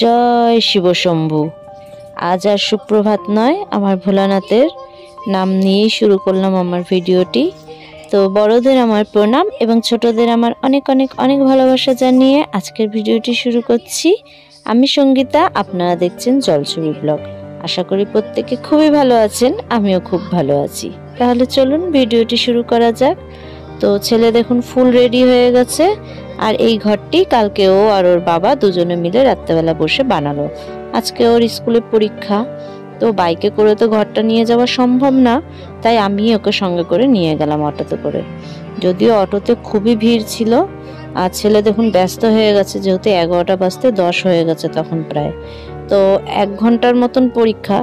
জয় শিব শম্ভু। আজ আর সুপ্রভাত নয়, আমার ভোলানাথের নাম নিয়েই শুরু করলাম আমার ভিডিওটি। তো বড়দের আমার প্রণাম এবং ছোটদের আমার অনেক অনেক অনেক ভালোবাসা জানিয়ে আজকের ভিডিওটি শুরু করছি। আমি সঙ্গীতা, আপনারা দেখছেন জলছবি ব্লগ। আশা করি প্রত্যেকে খুবই ভালো আছেন, আমিও খুব ভালো আছি। তাহলে চলুন ভিডিওটি শুরু করা যাক। তো ছেলে দেখুন ফুল রেডি হয়ে গেছে, আর এই ঘরটি কালকে ও আর ওর বাবা দুজনে মিলে রাত্রেবেলা বসে বানালো। আজকে ওর স্কুলে পরীক্ষা, তো বাইকে করে তো ঘরটা নিয়ে যাওয়া সম্ভব না, তাই আমি ওকে সঙ্গে করে নিয়ে গেলাম অটোতে করে। যদিও অটোতে খুবই ভিড় ছিল, আর ছেলে দেখুন ব্যস্ত হয়ে গেছে, যেহেতু 11টা বাজতে 10 হয়ে গেছে তখন প্রায়। তো 1 ঘন্টার মতন পরীক্ষা,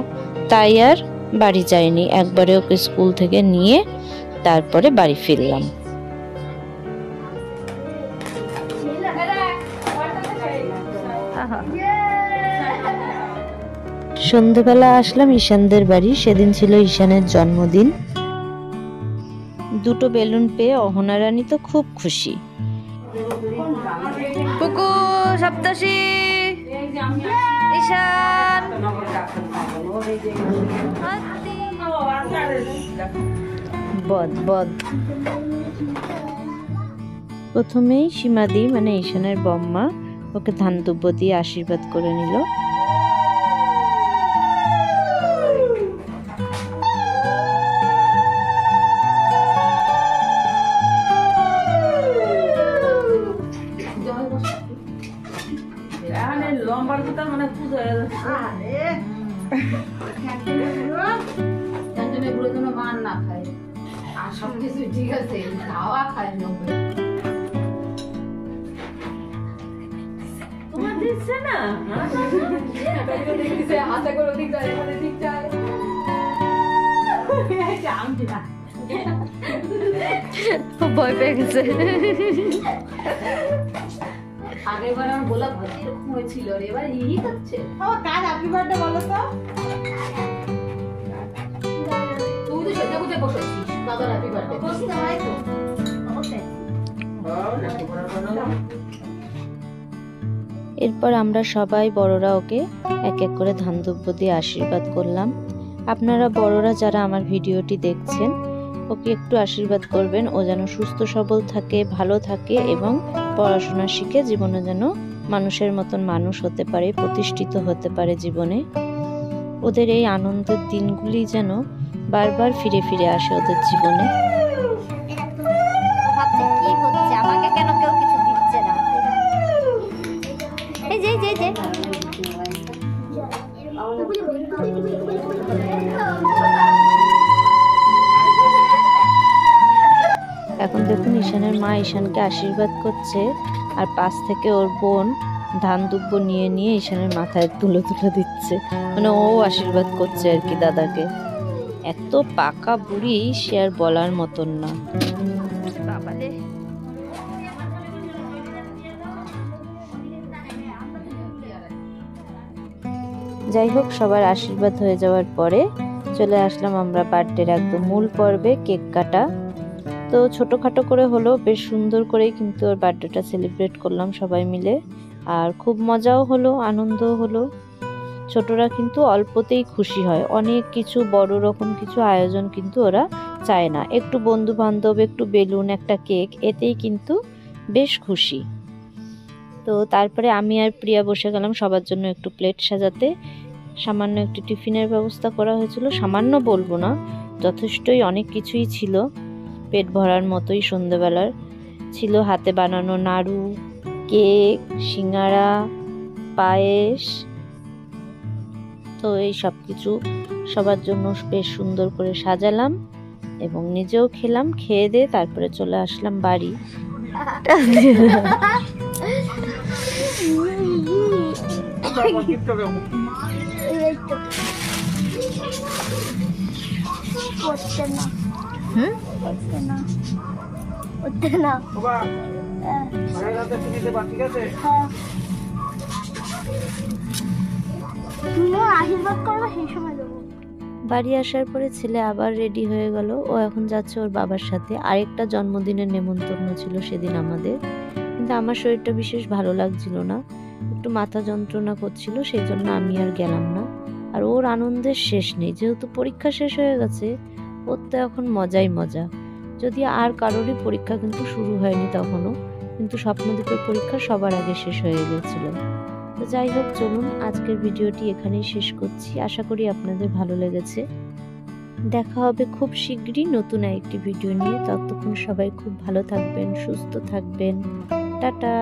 তাই আর বাড়ি যাইনি, একবারে ওকে স্কুল থেকে নিয়ে তারপরে বাড়ি ফিরলাম। সন্ধেবেলা আসলাম ঈশানদের বাড়ি, সেদিন ছিল ঈশানের জন্মদিন। দুটো বেলুন পেয়ে অহনা রানী তো খুব খুশি। কুকু, সপ্তর্ষি, ঈশান, বদ বদ। প্রথমেই সীমাদি মানে ঈশানের বম্মা ওকে ধান দুব্য দিয়ে আশীর্বাদ করে নিল। ভয় পেয়ে গেছে। আগেরবার আমার গোলাপ ভাতি এরকম হয়েছিল, এবার ই হচ্ছে। কার হ্যাপি বার্থডে বলো তো? তুই তো সেটা বুঝে বসেছিস, দাদার হ্যাপি বার্থডে বলছি না, তাই তো এরপর আমরা সবাই বড়রা ওকে এক এক করে ধান দুব্য দিয়ে আশীর্বাদ করলাম। আপনারা বড়রা যারা আমার ভিডিওটি দেখছেন, ওকে একটু আশীর্বাদ করবেন, ও যেন সুস্থ সবল থাকে, ভালো থাকে এবং পড়াশোনা শিখে জীবনে যেন মানুষের মতন মানুষ হতে পারে, প্রতিষ্ঠিত হতে পারে জীবনে। ওদের এই আনন্দের দিনগুলি যেন বারবার ফিরে ফিরে আসে ওদের জীবনে। এখন দেখুন ঈশানের মা ঈশানকে আশীর্বাদ করছে, আর পাশ থেকে ওর বোন ধান দুব্য নিয়ে নিয়ে ঈশানের মাথায় তুলে তুলে দিচ্ছে, মানে ও আশীর্বাদ করছে আর কি দাদাকে। এত পাকা বুড়ি, সে আর বলার মতন না। যাই হোক, সবার আশীর্বাদ হয়ে যাওয়ার পরে চলে আসলাম আমরা বার্থডের একদম মূল পর্বে, কেক কাটা। তো ছোটোখাটো করে হলো, বেশ সুন্দর করেই কিন্তু ওর বার্থডেটা সেলিব্রেট করলাম সবাই মিলে, আর খুব মজাও হলো, আনন্দও হলো। ছোটরা কিন্তু অল্পতেই খুশি হয়, অনেক কিছু বড় রকম কিছু আয়োজন কিন্তু ওরা চায় না। একটু বন্ধু বান্ধব, একটু বেলুন, একটা কেক, এতেই কিন্তু বেশ খুশি। তো তারপরে আমি আর প্রিয়া বসে গেলাম সবার জন্য একটু প্লেট সাজাতে। সামান্য একটি টিফিনের ব্যবস্থা করা হয়েছিল, সামান্য বলবো না, যথেষ্টই অনেক কিছুই ছিল, পেট ভরার মতোই। সন্ধ্যেবেলার ছিল হাতে বানানো নাড়ু, কেক, সিঙ্গারা, পায়েস। তো এই সব কিছু সবার জন্য বেশ সুন্দর করে সাজালাম এবং নিজেও খেলাম। খেয়ে দিয়ে তারপরে চলে আসলাম বাড়ি। বাড়ি আসার পরে ছেলে আবার রেডি হয়ে গেল, ও এখন যাচ্ছে ওর বাবার সাথে। আরেকটা জন্মদিনের নেমন্তন্ন ছিল সেদিন আমাদের, কিন্তু আমার শরীরটা বিশেষ ভালো লাগছিল না, একটু মাথা যন্ত্রণা করছিল, সেই জন্য আমি আর গেলাম না। আর ওর আনন্দের শেষ নেই, যেহেতু পরীক্ষা শেষ হয়ে গেছে, ওর তো এখন মজাই মজা। যদি আর কারোরই পরীক্ষা কিন্তু শুরু হয়নি তখনও, কিন্তু স্বপ্নদীপের পরীক্ষা সবার আগে শেষ হয়ে গেছিল। তো যাই হোক, চলুন আজকের ভিডিওটি এখানেই শেষ করছি। আশা করি আপনাদের ভালো লেগেছে। দেখা হবে খুব শীঘ্রই নতুন একটি ভিডিও নিয়ে। ততক্ষণ সবাই খুব ভালো থাকবেন, সুস্থ থাকবেন। টাটা।